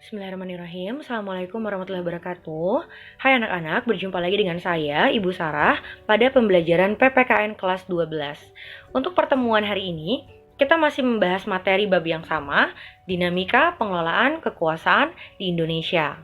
Bismillahirrahmanirrahim. Assalamualaikum warahmatullahi wabarakatuh. Hai anak-anak, berjumpa lagi dengan saya, Ibu Sarah, pada pembelajaran PPKN kelas 12. Untuk pertemuan hari ini, kita masih membahas materi bab yang sama, dinamika pengelolaan kekuasaan di Indonesia.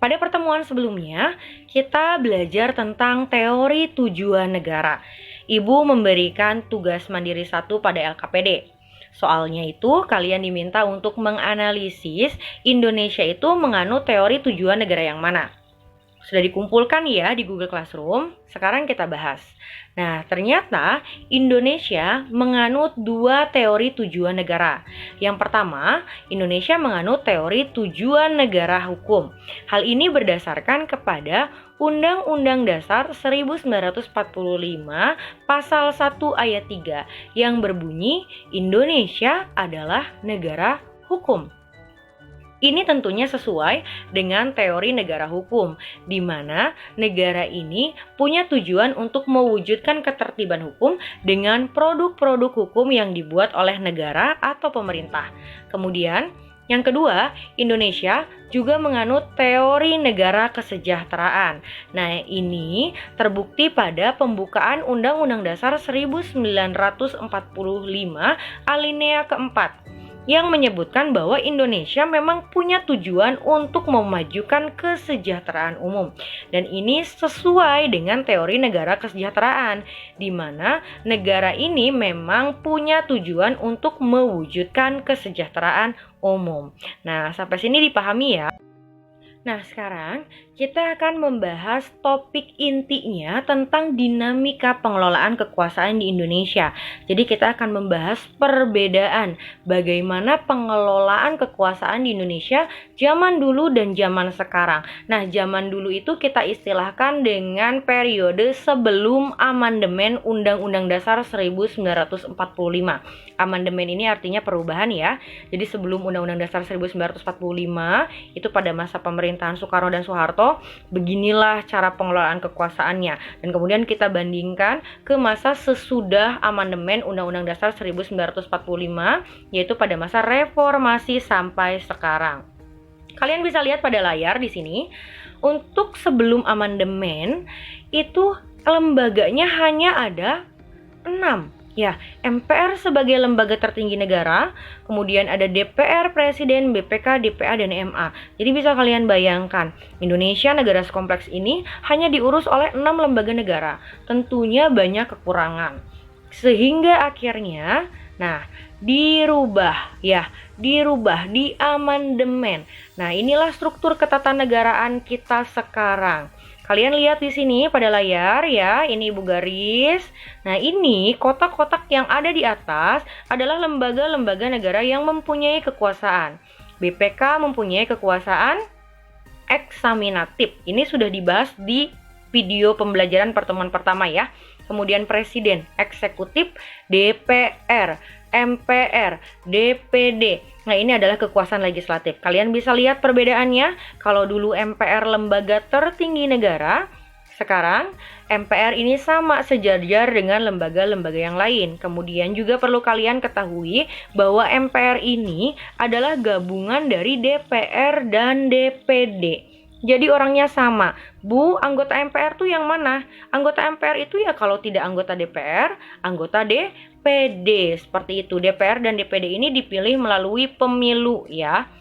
Pada pertemuan sebelumnya, kita belajar tentang teori tujuan negara. Ibu memberikan tugas mandiri 1 pada LKPD. Soalnya itu kalian diminta untuk menganalisis Indonesia itu menganut teori tujuan negara yang mana. Sudah dikumpulkan ya di Google Classroom, sekarang kita bahas. Nah, ternyata Indonesia menganut 2 teori tujuan negara. Yang pertama, Indonesia menganut teori tujuan negara hukum. Hal ini berdasarkan kepada Undang-Undang Dasar 1945 Pasal 1 Ayat 3 yang berbunyi Indonesia adalah negara hukum. Ini tentunya sesuai dengan teori negara hukum, di mana negara ini punya tujuan untuk mewujudkan ketertiban hukum dengan produk-produk hukum yang dibuat oleh negara atau pemerintah. Kemudian, yang kedua, Indonesia juga menganut teori negara kesejahteraan. Nah, ini terbukti pada pembukaan Undang-Undang Dasar 1945 alinea keempat yang menyebutkan bahwa Indonesia memang punya tujuan untuk memajukan kesejahteraan umum. Dan ini sesuai dengan teori negara kesejahteraan, di mana negara ini memang punya tujuan untuk mewujudkan kesejahteraan umum. Nah, sampai sini dipahami ya. Nah, sekarang kita akan membahas topik intinya tentang dinamika pengelolaan kekuasaan di Indonesia. Jadi kita akan membahas perbedaan bagaimana pengelolaan kekuasaan di Indonesia zaman dulu dan zaman sekarang. Nah, zaman dulu itu kita istilahkan dengan periode sebelum amandemen Undang-Undang Dasar 1945. Amandemen ini artinya perubahan ya. Jadi sebelum Undang-Undang Dasar 1945 itu pada masa pemerintahan Soekarno dan Soeharto, beginilah cara pengelolaan kekuasaannya. Dan kemudian kita bandingkan ke masa sesudah amandemen Undang-Undang Dasar 1945, yaitu pada masa reformasi sampai sekarang. Kalian bisa lihat pada layar di sini, untuk sebelum amandemen itu lembaganya hanya ada 6. Ya, MPR sebagai lembaga tertinggi negara, kemudian ada DPR, Presiden, BPK, DPA, dan MA. Jadi bisa kalian bayangkan, Indonesia negara sekompleks ini hanya diurus oleh 6 lembaga negara. Tentunya banyak kekurangan. Sehingga akhirnya, dirubah di amandemen. Nah, inilah struktur ketatanegaraan kita sekarang. Kalian lihat di sini pada layar ya, ini Ibu garis. Nah, ini kotak-kotak yang ada di atas adalah lembaga-lembaga negara yang mempunyai kekuasaan. BPK mempunyai kekuasaan eksaminatif. Ini sudah dibahas di video pembelajaran pertemuan pertama ya. Kemudian Presiden, Eksekutif, DPR, MPR, DPD. Nah, ini adalah kekuasaan legislatif. Kalian bisa lihat perbedaannya. Kalau dulu MPR lembaga tertinggi negara, sekarang MPR ini sama sejajar dengan lembaga-lembaga yang lain. Kemudian juga perlu kalian ketahui bahwa MPR ini adalah gabungan dari DPR dan DPD. Jadi orangnya sama. Bu, anggota MPR tuh yang mana? Anggota MPR itu ya kalau tidak anggota DPR, anggota DPD. Seperti itu. DPR dan DPD ini dipilih melalui pemilu ya.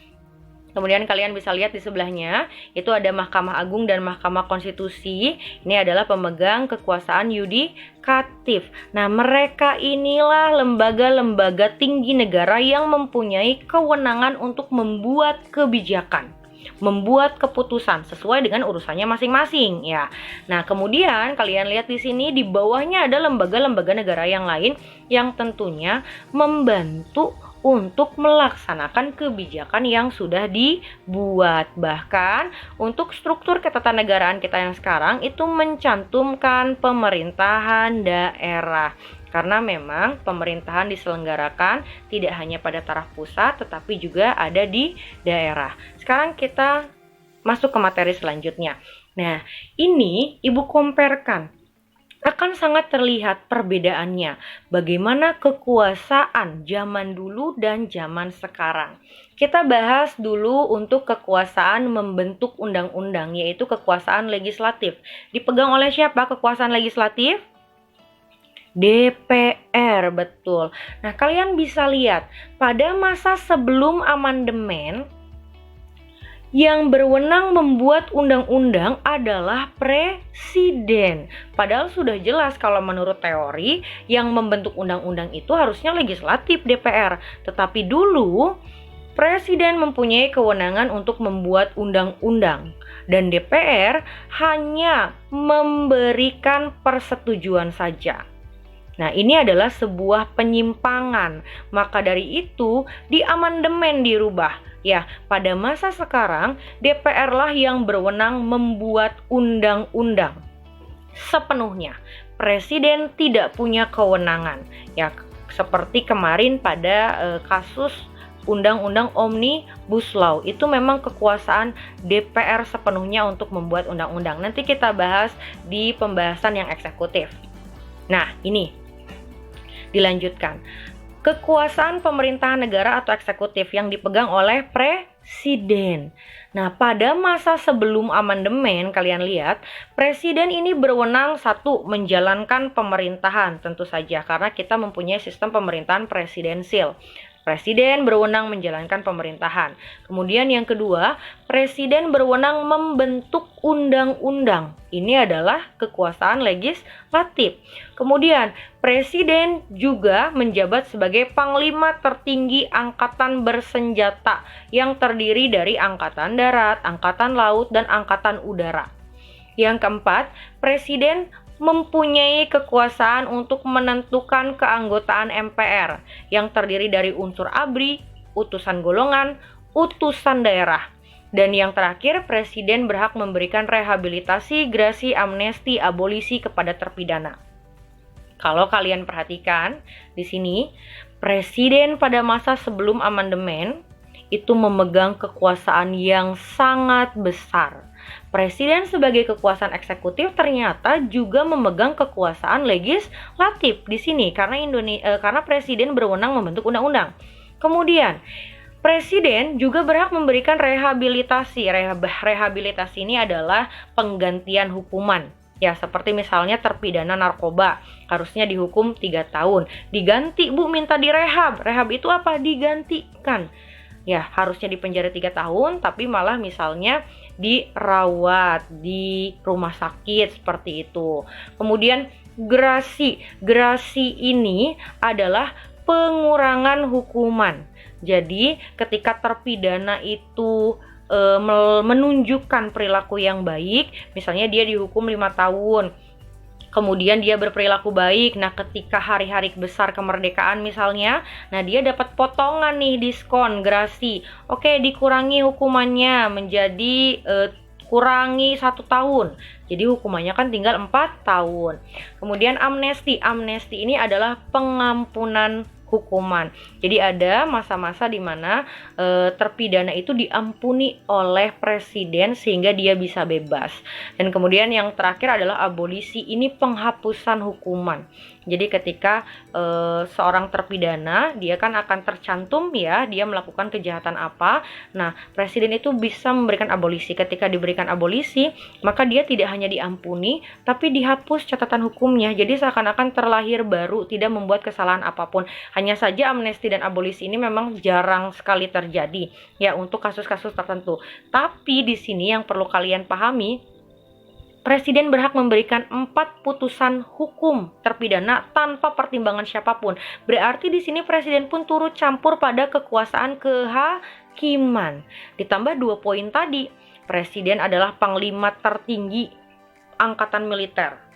Kemudian kalian bisa lihat di sebelahnya, itu ada Mahkamah Agung dan Mahkamah Konstitusi. Ini adalah pemegang kekuasaan yudikatif. Nah, mereka inilah lembaga-lembaga tinggi negara yang mempunyai kewenangan untuk membuat kebijakan, membuat keputusan sesuai dengan urusannya masing-masing ya. Nah, kemudian kalian lihat di sini di bawahnya ada lembaga-lembaga negara yang lain yang tentunya membantu untuk melaksanakan kebijakan yang sudah dibuat. Bahkan untuk struktur ketatanegaraan kita yang sekarang itu mencantumkan pemerintahan daerah. Karena memang pemerintahan diselenggarakan tidak hanya pada taraf pusat tetapi juga ada di daerah. Sekarang kita masuk ke materi selanjutnya. Nah, ini Ibu comparekan akan sangat terlihat perbedaannya. Bagaimana kekuasaan zaman dulu dan zaman sekarang. Kita bahas dulu untuk kekuasaan membentuk undang-undang, yaitu kekuasaan legislatif. Dipegang oleh siapa kekuasaan legislatif? DPR, betul. Nah, kalian bisa lihat, pada masa sebelum amandemen, yang berwenang membuat undang-undang adalah presiden. Padahal sudah jelas kalau menurut teori yang membentuk undang-undang itu harusnya legislatif, DPR. Tetapi dulu presiden mempunyai kewenangan untuk membuat undang-undang dan DPR hanya memberikan persetujuan saja. Nah, ini adalah sebuah penyimpangan. Maka dari itu, di amandemen dirubah. Ya, pada masa sekarang DPR lah yang berwenang membuat undang-undang sepenuhnya. Presiden tidak punya kewenangan. Ya, seperti kemarin pada kasus Undang-Undang Omnibus Law, itu memang kekuasaan DPR sepenuhnya untuk membuat undang-undang. Nanti kita bahas di pembahasan yang eksekutif. Nah, ini dilanjutkan. Kekuasaan pemerintahan negara atau eksekutif yang dipegang oleh presiden. Nah, pada masa sebelum amandemen, kalian lihat, presiden ini berwenang satu, menjalankan pemerintahan, tentu saja, karena kita mempunyai sistem pemerintahan presidensil. Presiden berwenang menjalankan pemerintahan. Kemudian yang kedua, presiden berwenang membentuk undang-undang. Ini adalah kekuasaan legislatif. Kemudian, presiden juga menjabat sebagai panglima tertinggi angkatan bersenjata yang terdiri dari angkatan darat, angkatan laut, dan angkatan udara. Yang keempat, presiden mempunyai kekuasaan untuk menentukan keanggotaan MPR yang terdiri dari unsur ABRI, utusan golongan, utusan daerah. Dan yang terakhir, presiden berhak memberikan rehabilitasi, grasi, amnesti, abolisi kepada terpidana. Kalau kalian perhatikan di sini, presiden pada masa sebelum amandemen itu memegang kekuasaan yang sangat besar. Presiden sebagai kekuasaan eksekutif ternyata juga memegang kekuasaan legislatif di sini karena presiden berwenang membentuk undang-undang. Kemudian, presiden juga berhak memberikan rehabilitasi. Rehabilitasi ini adalah penggantian hukuman. Ya, seperti misalnya terpidana narkoba, harusnya dihukum 3 tahun. Diganti, Bu, minta direhab. Rehab itu apa? Digantikan. Ya, harusnya dipenjara 3 tahun, tapi malah misalnya dirawat di rumah sakit seperti itu. Kemudian grasi ini adalah pengurangan hukuman. Jadi ketika terpidana itu menunjukkan perilaku yang baik, misalnya dia dihukum 5 tahun, kemudian dia berperilaku baik. Nah, ketika hari-hari besar kemerdekaan misalnya, nah dia dapat potongan nih, diskon, grasi. Oke, dikurangi hukumannya menjadi kurangi 1 tahun. Jadi hukumannya kan tinggal 4 tahun. Kemudian amnesti. Amnesti ini adalah pengampunan hukuman. Jadi ada masa-masa di mana terpidana itu diampuni oleh presiden sehingga dia bisa bebas. Dan kemudian yang terakhir adalah abolisi. Ini penghapusan hukuman. Jadi ketika seorang terpidana, dia kan akan tercantum ya, dia melakukan kejahatan apa. Nah, presiden itu bisa memberikan abolisi. Ketika diberikan abolisi, maka dia tidak hanya diampuni, tapi dihapus catatan hukumnya. Jadi seakan-akan terlahir baru, tidak membuat kesalahan apapun. Hanya saja amnesti dan abolisi ini memang jarang sekali terjadi ya untuk kasus-kasus tertentu. Tapi di sini yang perlu kalian pahami, presiden berhak memberikan 4 putusan hukum terpidana tanpa pertimbangan siapapun. Berarti di sini presiden pun turut campur pada kekuasaan kehakiman. Ditambah 2 poin tadi, presiden adalah panglima tertinggi angkatan militer.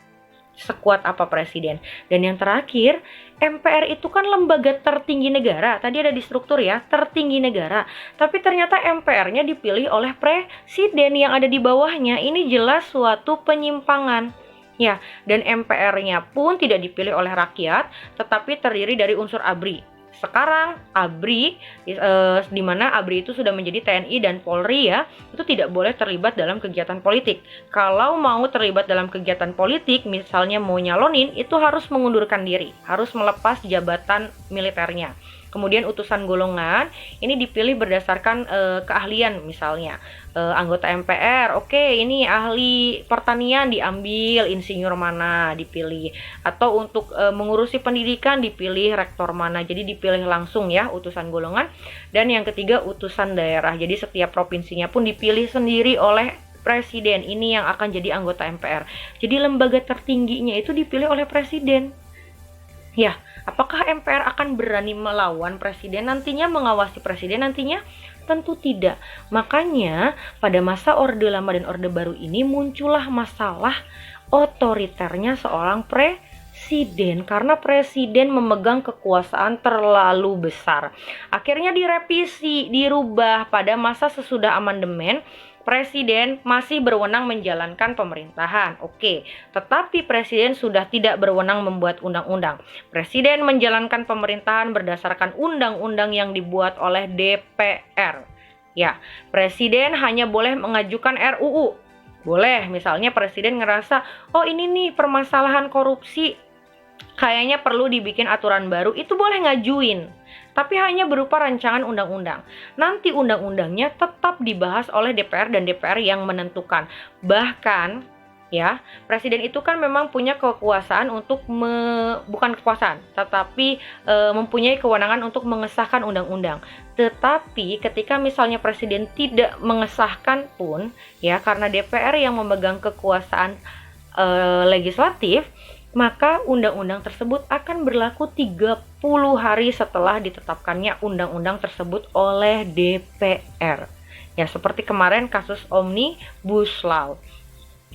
Sekuat apa presiden. Dan yang terakhir, MPR itu kan lembaga tertinggi negara. Tadi ada di struktur ya, tertinggi negara. Tapi ternyata MPR-nya dipilih oleh presiden yang ada di bawahnya. Ini jelas suatu penyimpangan. Ya, dan MPR-nya pun tidak dipilih oleh rakyat, tetapi terdiri dari unsur ABRI. Sekarang ABRI, di mana ABRI itu sudah menjadi TNI dan Polri ya, itu tidak boleh terlibat dalam kegiatan politik. Kalau mau terlibat dalam kegiatan politik, misalnya mau nyalonin, itu harus mengundurkan diri, harus melepas jabatan militernya. Kemudian utusan golongan ini dipilih berdasarkan keahlian, misalnya anggota MPR, oke, ini ahli pertanian diambil insinyur mana dipilih, atau untuk mengurusi pendidikan dipilih rektor mana. Jadi dipilih langsung ya utusan golongan. Dan yang ketiga utusan daerah. Jadi setiap provinsinya pun dipilih sendiri oleh presiden. Ini yang akan jadi anggota MPR. Jadi lembaga tertingginya itu dipilih oleh presiden. Ya, apakah MPR akan berani melawan presiden nantinya, mengawasi presiden nantinya? Tentu tidak. Makanya pada masa Orde Lama dan Orde Baru ini muncullah masalah otoriternya seorang presiden, karena presiden memegang kekuasaan terlalu besar. Akhirnya direvisi, dirubah pada masa sesudah amandemen. Presiden masih berwenang menjalankan pemerintahan, oke. Tetapi presiden sudah tidak berwenang membuat undang-undang. Presiden menjalankan pemerintahan berdasarkan undang-undang yang dibuat oleh DPR. Ya, presiden hanya boleh mengajukan RUU. Boleh, misalnya presiden ngerasa, oh ini nih permasalahan korupsi, kayaknya perlu dibikin aturan baru, itu boleh ngajuin. Tapi hanya berupa rancangan undang-undang. Nanti undang-undangnya tetap dibahas oleh DPR dan DPR yang menentukan. Bahkan ya, presiden itu kan memang punya kekuasaan untuk bukan kekuasaan, tetapi mempunyai kewenangan untuk mengesahkan undang-undang. Tetapi ketika misalnya presiden tidak mengesahkan pun ya, karena DPR yang memegang kekuasaan legislatif, maka undang-undang tersebut akan berlaku 30 hari setelah ditetapkannya undang-undang tersebut oleh DPR. Ya, seperti kemarin kasus Omnibus Law.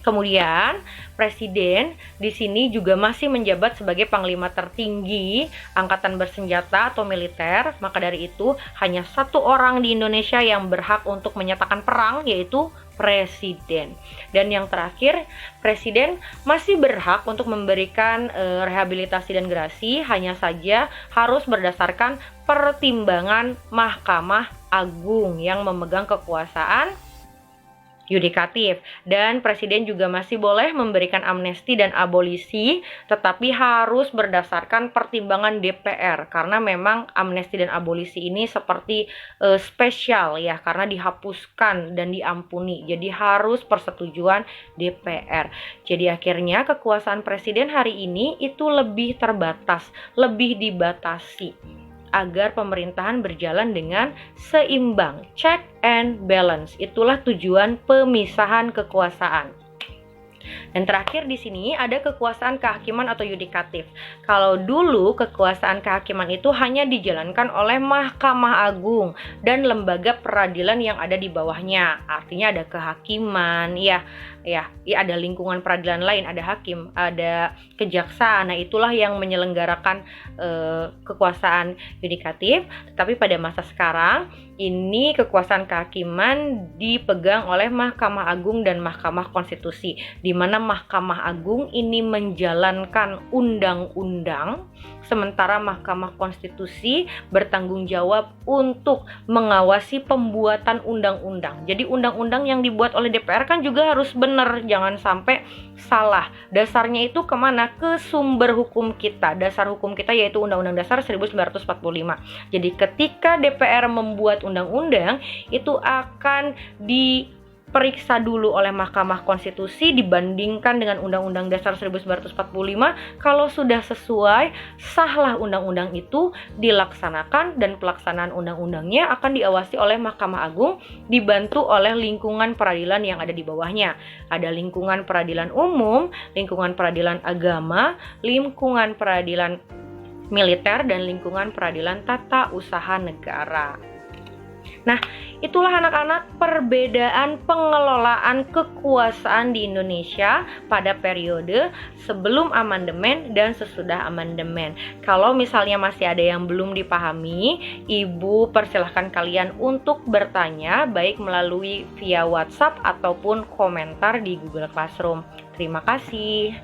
Kemudian, presiden di sini juga masih menjabat sebagai panglima tertinggi angkatan bersenjata atau militer. Maka dari itu, hanya satu orang di Indonesia yang berhak untuk menyatakan perang, yaitu presiden. Dan yang terakhir, presiden masih berhak untuk memberikan rehabilitasi dan gerasi, hanya saja harus berdasarkan pertimbangan Mahkamah Agung yang memegang kekuasaan yudikatif. Dan presiden juga masih boleh memberikan amnesti dan abolisi, tetapi harus berdasarkan pertimbangan DPR, karena memang amnesti dan abolisi ini seperti spesial ya, karena dihapuskan dan diampuni, jadi harus persetujuan DPR. Jadi akhirnya kekuasaan presiden hari ini itu lebih terbatas, lebih dibatasi, agar pemerintahan berjalan dengan seimbang, check and balance. Itulah tujuan pemisahan kekuasaan. Dan terakhir di sini ada kekuasaan kehakiman atau yudikatif. Kalau dulu kekuasaan kehakiman itu hanya dijalankan oleh Mahkamah Agung dan lembaga peradilan yang ada di bawahnya. Artinya ada kehakiman, ya ada lingkungan peradilan lain, ada hakim, ada kejaksaan. Nah, itulah yang menyelenggarakan kekuasaan yudikatif. Tapi pada masa sekarang ini kekuasaan kehakiman dipegang oleh Mahkamah Agung dan Mahkamah Konstitusi, di mana Mahkamah Agung ini menjalankan undang-undang, sementara Mahkamah Konstitusi bertanggung jawab untuk mengawasi pembuatan undang-undang. Jadi undang-undang yang dibuat oleh DPR kan juga harus benar, jangan sampai salah. Dasarnya itu kemana? Ke sumber hukum kita. Dasar hukum kita yaitu Undang-Undang Dasar 1945. Jadi ketika DPR membuat undang-undang, itu akan diperiksa dulu oleh Mahkamah Konstitusi, dibandingkan dengan Undang-Undang Dasar 1945. Kalau sudah sesuai, sahlah undang-undang itu dilaksanakan, dan pelaksanaan undang-undangnya akan diawasi oleh Mahkamah Agung, dibantu oleh lingkungan peradilan yang ada di bawahnya. Ada lingkungan peradilan umum, lingkungan peradilan agama, lingkungan peradilan militer, dan lingkungan peradilan tata usaha negara. Nah, itulah anak-anak perbedaan pengelolaan kekuasaan di Indonesia pada periode sebelum amandemen dan sesudah amandemen. Kalau misalnya masih ada yang belum dipahami, Ibu persilahkan kalian untuk bertanya, baik melalui via WhatsApp ataupun komentar di Google Classroom. Terima kasih.